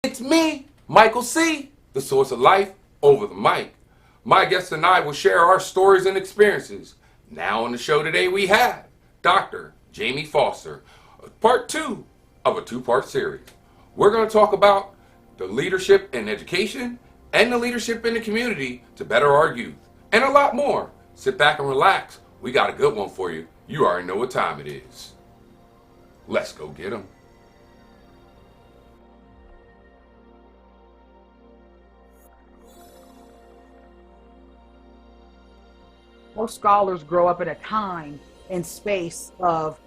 It's me, Michael C., the source of life over the mic. My guest and I will share our stories and experiences. Now on the show today we have Dr. Jamie Foster, part two of a two-part series. We're going to talk about the leadership in education and the leadership in the community to better our youth, and a lot more. Sit back and relax. We got a good one for you. You already know what time it is. Let's go get 'em. Most scholars grow up in a time and space of,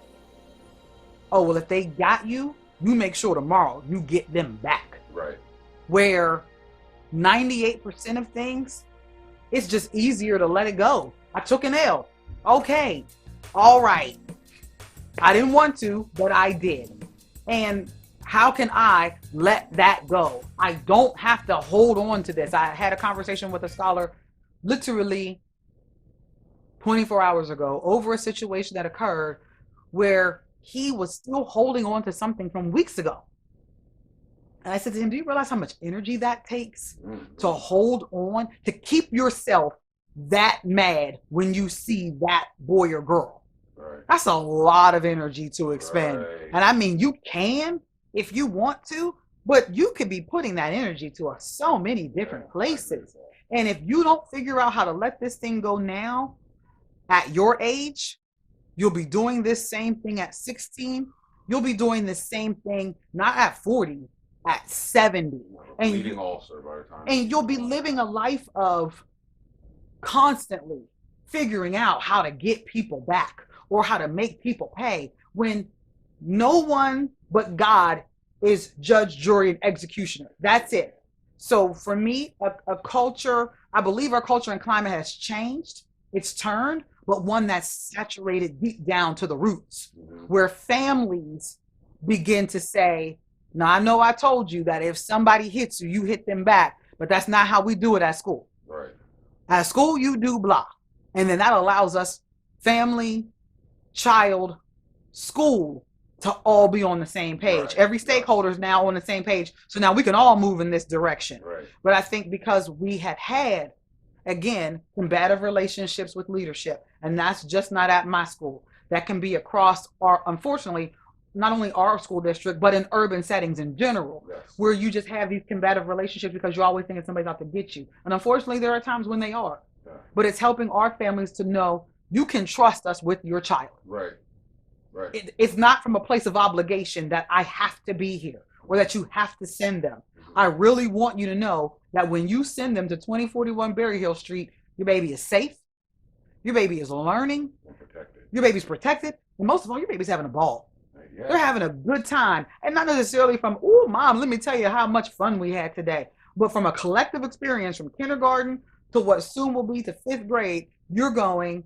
oh, well, if they got you, you make sure tomorrow you get them back. Right. Where 98% of things, it's just easier to let it go. I took an L. Okay. All right. I didn't want to, but I did. And how can I let that go? I don't have to hold on to this. I had a conversation with a scholar literally 24 hours ago over a situation that occurred where he was still holding on to something from weeks ago. And I said to him, do you realize how much energy that takes to hold on, to keep yourself that mad when you see that boy or girl? Right. That's a lot of energy to expend. Right. And I mean, you can if you want to, but you could be putting that energy to so many different places. And if you don't figure out how to let this thing go now, at your age, you'll be doing this same thing at 16. You'll be doing the same thing not at 40, at 70. Bleeding ulcer by the time. And you'll be living a life of constantly figuring out how to get people back or how to make people pay when no one but God is judge, jury, and executioner. That's it. So for me, a culture, I believe our culture and climate has changed. It's turned, but one that's saturated deep down to the roots, where families begin to say, now I know I told you that if somebody hits you, you hit them back, but that's not how we do it at school. Right. At school, you do blah. And then that allows us, family, child, school, to all be on the same page. Right. Every stakeholder is now on the same page. So now we can all move in this direction. Right. But I think because we have had, again, combative relationships with leadership, and that's just not at my school. That can be across our, unfortunately, not only our school district, but in urban settings in general, Yes. where you just have these combative relationships because you always think somebody's out to get you. And unfortunately, there are times when they are. Yeah. But it's helping our families to know you can trust us with your child. Right. Right. It's not from a place of obligation that I have to be here or that you have to send them. I really want you to know that when you send them to 2041 Berry Hill Street, your baby is safe, your baby is learning, your baby's protected, and most of all, your baby's having a ball. Yeah. They're having a good time. And not necessarily from, oh, mom, let me tell you how much fun we had today. But from a collective experience from kindergarten to what soon will be to 5th grade, you're going,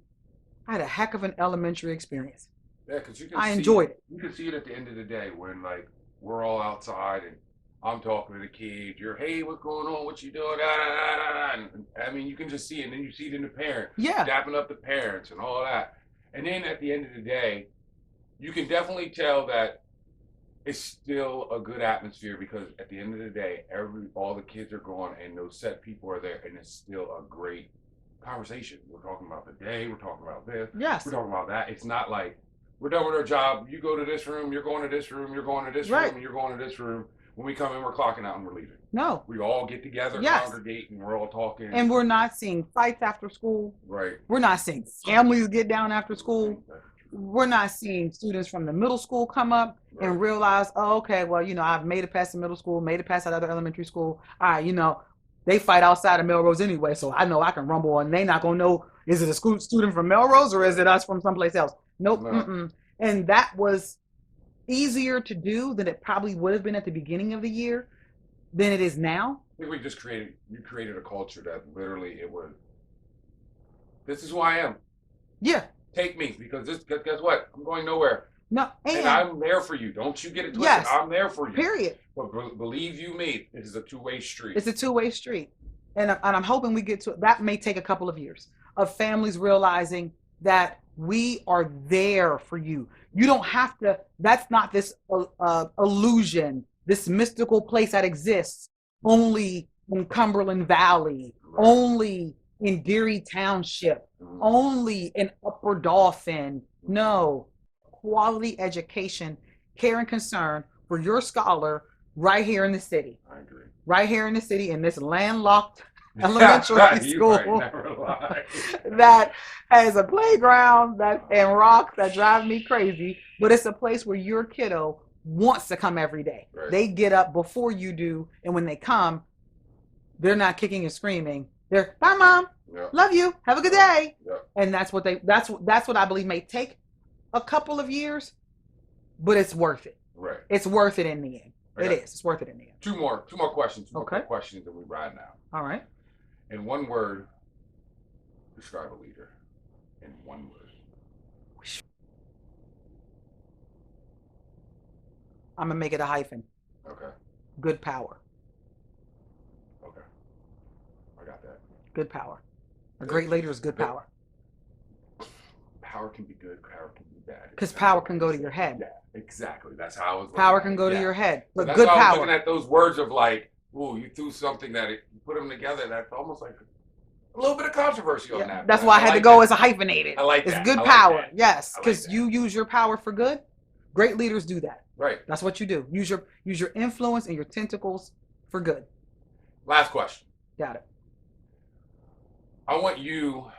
I had a heck of an elementary experience. Yeah, because you can I enjoyed it. You can see it at the end of the day when, like, we're all outside and I'm talking to the kids. You're, hey, what's going on? What you doing? Da, da, da, da, da. And, I mean, you can just see it. And then you see it in the parents. Yeah. Dapping up the parents and all that. And then at the end of the day, you can definitely tell that it's still a good atmosphere because at the end of the day, all the kids are gone and those set people are there. And it's still a great conversation. We're talking about the day. We're talking about this. Yes. We're talking about that. It's not like, we're done with our job. You go to this room. You're going to this room. You're going to this Right. room. And you're going to this room. When we come in, we're clocking out and we're leaving. No. We all get together, Yes. congregate, and we're all talking. And we're not seeing fights after school. Right. We're not seeing families get down after school. We're not seeing students from the middle school come up and realize, oh, okay, well, you know, I've made it past the middle school, made it past that other elementary school. All right, you know, they fight outside of Melrose anyway, so I know I can rumble and they're not going to know, is it a student from Melrose or is it us from someplace else? Nope. No. And that was easier to do than it probably would have been at the beginning of the year than it is now. I think you created a culture that literally it was, this is who I am. Yeah. Take me, because guess what? I'm going nowhere. No, and I'm there for you. Don't you get it twisted. Yes. I'm there for you. Period. But believe you me, it is a two-way street. It's a two-way street. And I'm hoping we get to it. That may take a couple of years of families realizing that we are there for you. You don't have to, that's not this illusion this mystical place that exists only in Cumberland Valley, only in Geary Township, only in Upper Dauphin. No, quality education, care and concern for your scholar right here in the city. I agree. Right here in the city, in this landlocked elementary school Right, that has a playground and rocks that drive me crazy, but it's a place where your kiddo wants to come every day. Right. They get up before you do, and when they come, they're not kicking and screaming. They're, bye, Mom. Yep. Love you. Have a good day. Yep. And that's what I believe may take a couple of years, but it's worth it. Right. It's worth it in the end. Okay. It is. It's worth it in the end. Two more questions. Two Okay. more questions that we ride now. All right. In one word, describe a leader. In one word. I'm gonna make it a hyphen. Okay. Good power. Okay. I got that. Good power. A great leader is good power. Power can be good. Power can be bad. Because power can go to your head. Yeah, exactly. That's how I was. Power can go to your head, So but that's good how I was power. looking at those words of like, ooh, you threw something that you put them together. That's almost like a little bit of controversy on that. That's but why I had to like go that. as a hyphenated. I like It's that. good I like power. that. Yes, I like because that. you use your power for good. Great leaders do that. Right. That's what you do. Use your influence and your tentacles for good. Last question. Got it. I want you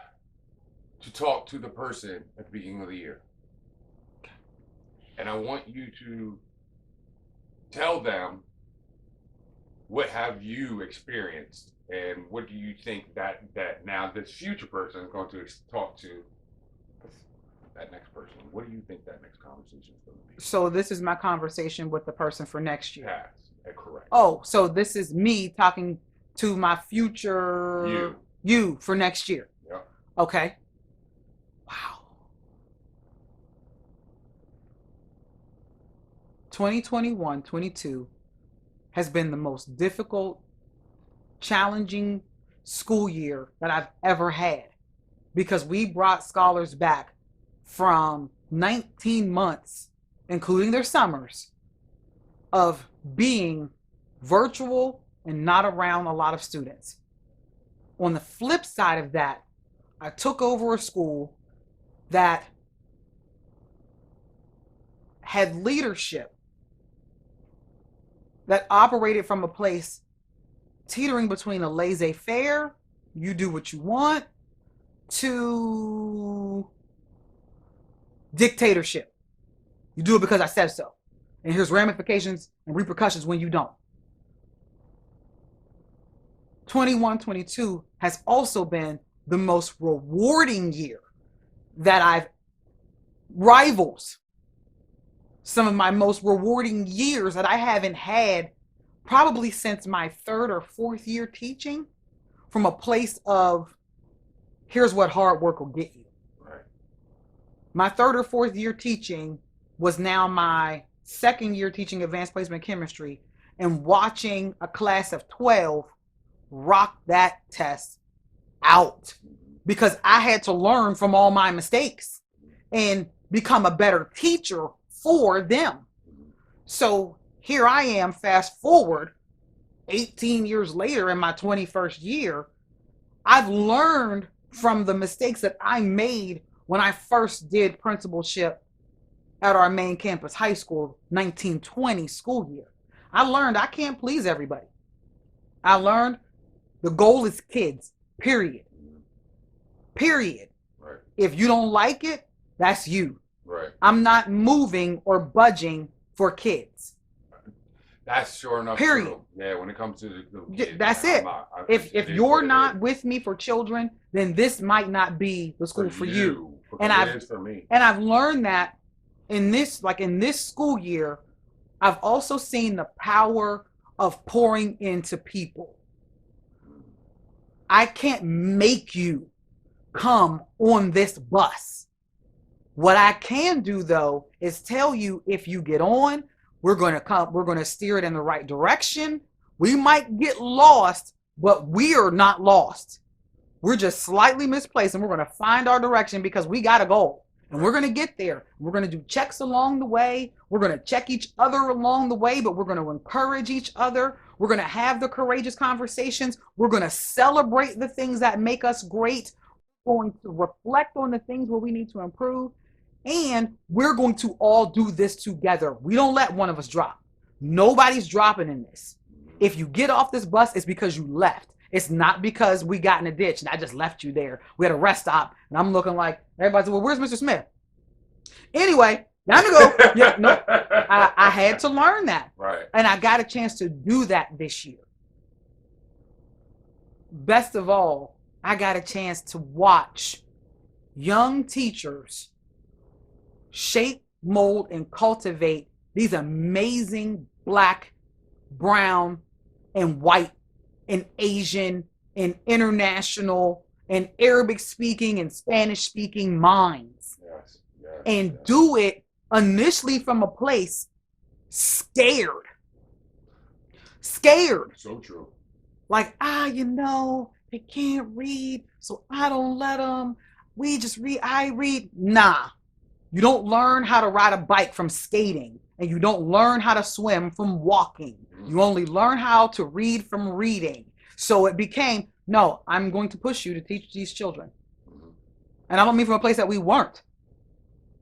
to talk to the person at the beginning of the year. And I want you to tell them what have you experienced and what do you think that now this future person is going to talk to that next person. What do you think that next conversation is going to be? So this is my conversation with the person for next year. Yes, correct. Oh, so this is me talking to my future you for next year. Yeah. Okay. Wow. 2021-22 has been the most difficult, challenging school year that I've ever had because we brought scholars back from 19 months, including their summers, of being virtual and not around a lot of students. On the flip side of that, I took over a school that had leadership that operated from a place teetering between a laissez-faire, you do what you want, to dictatorship. You do it because I said so. And here's ramifications and repercussions when you don't. 21-22 has also been the most rewarding year that I've rivals some of my most rewarding years that I haven't had probably since my third or fourth year teaching, from a place of here's what hard work will get you. Right. My third or fourth year teaching was now my second year teaching advanced placement chemistry, and watching a class of 12 rock that test out because I had to learn from all my mistakes and become a better teacher for them. So here I am, fast forward 18 years later in my 21st year. I've learned from the mistakes that I made when I first did principalship at our main campus high school, 1920 school year. I learned I can't please everybody. I learned the goal is kids, period. Period. Right. If you don't like it, that's you. Right. I'm not moving or budging for kids. That's sure enough Period. true. Yeah, when it comes to the kids, that's man, it. If you're not with me for children, then this might not be the school for you. And it is for me. And I've learned that in this school year, I've also seen the power of pouring into people. I can't make you come on this bus. What I can do though is tell you, if you get on, we're going to steer it in the right direction. We might get lost, but we are not lost. We're just slightly misplaced, and we're going to find our direction because we got a goal. And we're going to get there. We're going to do checks along the way. We're going to check each other along the way, but we're going to encourage each other. We're going to have the courageous conversations. We're going to celebrate the things that make us great. We're going to reflect on the things where we need to improve. And we're going to all do this together. We don't let one of us drop. Nobody's dropping in this. If you get off this bus, it's because you left. It's not because we got in a ditch and I just left you there. We had a rest stop and I'm looking like, everybody's like, well, where's Mr. Smith? Anyway, time to go. Yeah, no, I had to learn that. Right. And I got a chance to do that this year. Best of all, I got a chance to watch young teachers shape, mold, and cultivate these amazing Black, brown, and white, and Asian, and international, and Arabic speaking, and Spanish speaking minds. Yes. And do it initially from a place scared. So true. Like, they can't read, so I don't let them. We just read, I read. Nah. You don't learn how to ride a bike from skating, and you don't learn how to swim from walking. You only learn how to read from reading. So it became, no, I'm going to push you to teach these children. And I don't mean from a place that we weren't.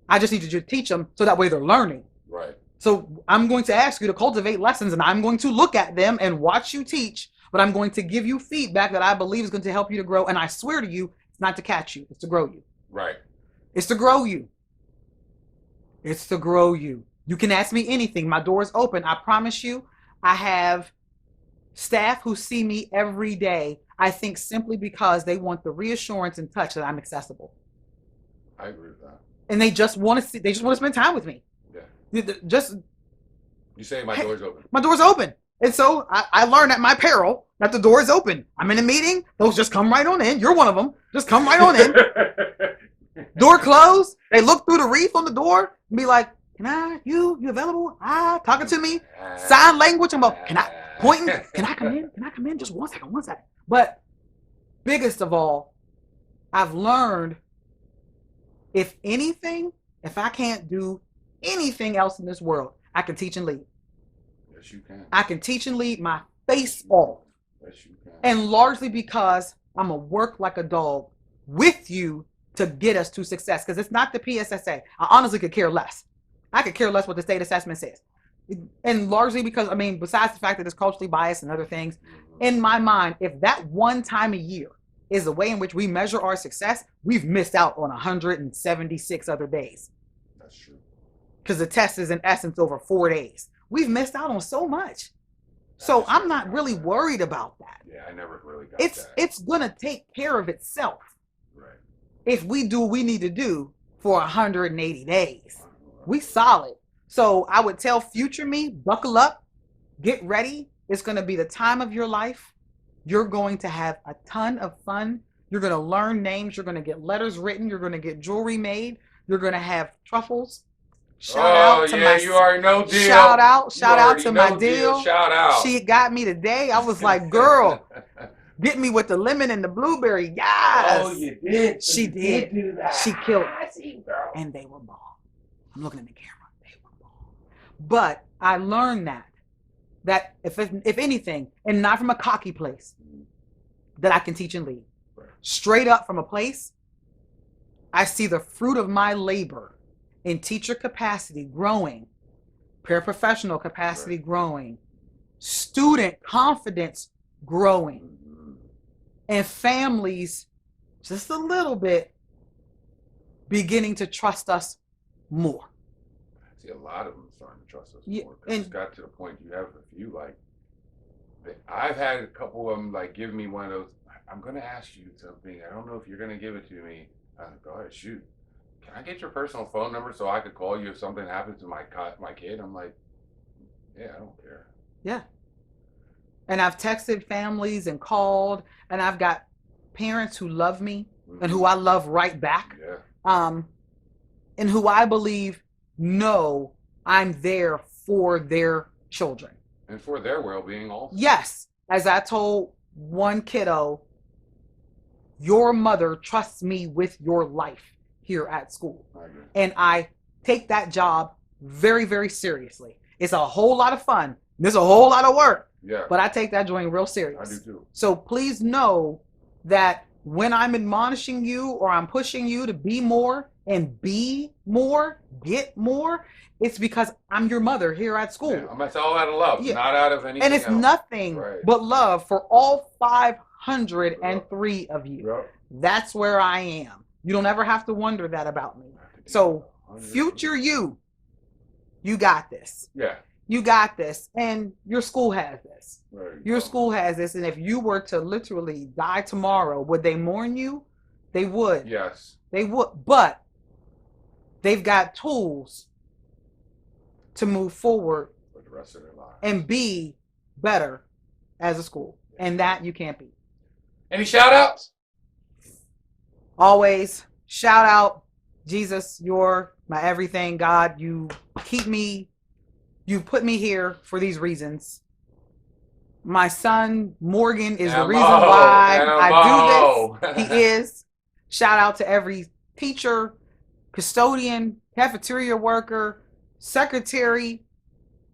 I just need you to teach them so that way they're learning. Right. So I'm going to ask you to cultivate lessons, and I'm going to look at them and watch you teach, but I'm going to give you feedback that I believe is going to help you to grow. And I swear to you, it's not to catch you, it's to grow you. Right. It's to grow you. It's to grow you. You can ask me anything. My door is open. I promise you, I have staff who see me every day, I think simply because they want the reassurance and touch that I'm accessible. I agree with that. And they just want to see, they just want to spend time with me. Yeah. Just You say my door's open. My door's open. And so I learned at my peril that the door is open. I'm in a meeting. Those just come right on in. You're one of them. Just come right on in. Door closed. They look through the wreath on the door and be like, you available? Talking to me. Sign language. I'm like, pointing. Can I come in? Can I come in? Just one second. But biggest of all, I've learned, if anything, if I can't do anything else in this world, I can teach and lead. Yes, you can. I can teach and lead my face off. Yes, you can. And largely because I'm going to work like a dog with you to get us to success. Because it's not the PSSA. I honestly could care less. I could care less what the state assessment says. And largely because, besides the fact that it's culturally biased and other things, in my mind, if that one time a year is the way in which we measure our success, we've missed out on 176 other days. That's true. Because the test is in essence over 4 days. We've missed out on so much. So I'm not really worried about that. Yeah, I never really got that. It's going to take care of itself. Right. If we do what we need to do for 180 days. We solid. So I would tell future me, buckle up, get ready. It's going to be the time of your life. You're going to have a ton of fun. You're going to learn names. You're going to get letters written. You're going to get jewelry made. You're going to have truffles. Shout out to you already know deal. Shout out to my deal. Shout out. She got me today. I was like, girl, get me with the lemon and the blueberry. Yes. Oh, you did. She did do that. She killed. I see, girl. And they were bomb. I'm looking at the camera. They were bomb. But I learned that if anything, and not from a cocky place, that I can teach and lead. Right. Straight up from a place, I see the fruit of my labor in teacher capacity growing, paraprofessional capacity growing, student confidence growing, and families just a little bit beginning to trust us more. See, a lot of them starting to trust us Yeah, more. It's got to the point you have a few I've had a couple of them give me one of those. I'm going to ask you something. I don't know if you're going to give it to me. Go ahead, shoot. Can I get your personal phone number so I could call you if something happens to my kid? I'm like, yeah, I don't care. Yeah. And I've texted families and called, and I've got parents who love me and who I love right back. Yeah. And who I believe know I'm there for their children. And for their well-being also. Yes. As I told one kiddo, your mother trusts me with your life. here at school. I agree. And I take that job very, very seriously. It's a whole lot of fun. There's a whole lot of work. Yeah. But I take that joint real serious. I do too. So please know that when I'm admonishing you or I'm pushing you to be more and be more, get more, it's because I'm your mother here at school. Yeah, it's all out of love, Yeah. not out of anything And it's else. nothing Right. but love for all 503 of you. Yeah. That's where I am. You don't ever have to wonder that about me. So, future you got this. Yeah. You got this. And your school has this. Right. Your school has this. And if you were to literally die tomorrow, would they mourn you? They would. Yes. They would. But they've got tools to move forward For the rest of their lives. and be better as a school. And that you can't beat. Any shout outs? Always shout out, Jesus, you're my everything. God, you keep me, you put me here for these reasons. My son Morgan is the reason why I do this. He is. Shout out to every teacher, custodian, cafeteria worker, secretary,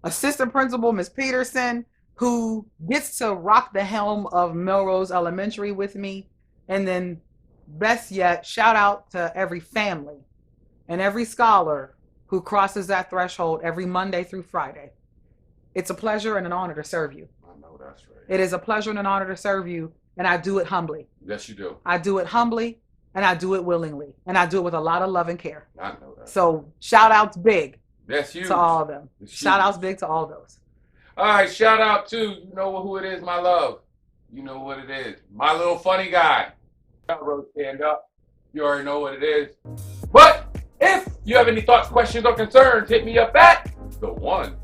assistant principal, Miss Peterson, who gets to rock the helm of Melrose Elementary with me. And then best yet, shout out to every family and every scholar who crosses that threshold every Monday through Friday. It's a pleasure and an honor to serve you. I know that's right. It is a pleasure and an honor to serve you, and I do it humbly. Yes, you do. I do it humbly, and I do it willingly, and I do it with a lot of love and care. I know that. So shout outs big That's you. to all of them. It's Shout huge. outs big to all those. All right, shout out to, you know who it is, my love. You know what it is. My little funny guy. Road stand up. You already know what it is. But if you have any thoughts, questions, or concerns, hit me up at the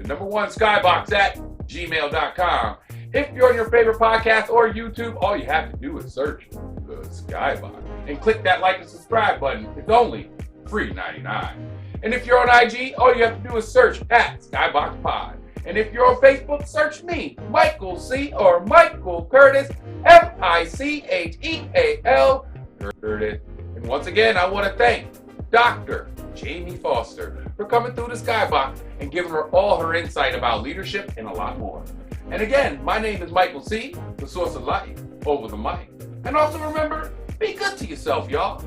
number one, SkyBoxx at gmail.com. If you're on your favorite podcast or YouTube, all you have to do is search the SkyBoxx and click that like and subscribe button. It's only $3.99. And if you're on IG, all you have to do is search at SkyBoxx Pod. And if you're on Facebook, search me, Micheal C. or Micheal Curtis, Micheal Curtis. And once again, I want to thank Dr. Jamie Foster for coming through the SkyBoxx and giving her all her insight about leadership and a lot more. And again, my name is Micheal C., the source of life over the mic. And also remember, be good to yourself, y'all.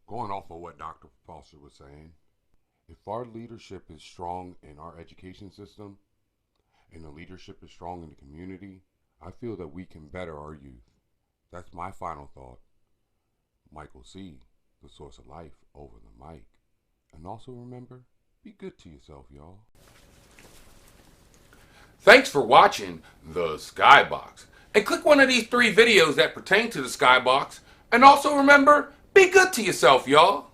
Going off of what Dr. Foster was saying, if our leadership is strong in our education system and the leadership is strong in the community, I feel that we can better our youth. That's my final thought. Micheal C., the source of life over the mic. And also remember, be good to yourself, y'all. Thanks for watching the SkyBoxx. And click one of these 3 videos that pertain to the SkyBoxx. And also remember, be good to yourself, y'all.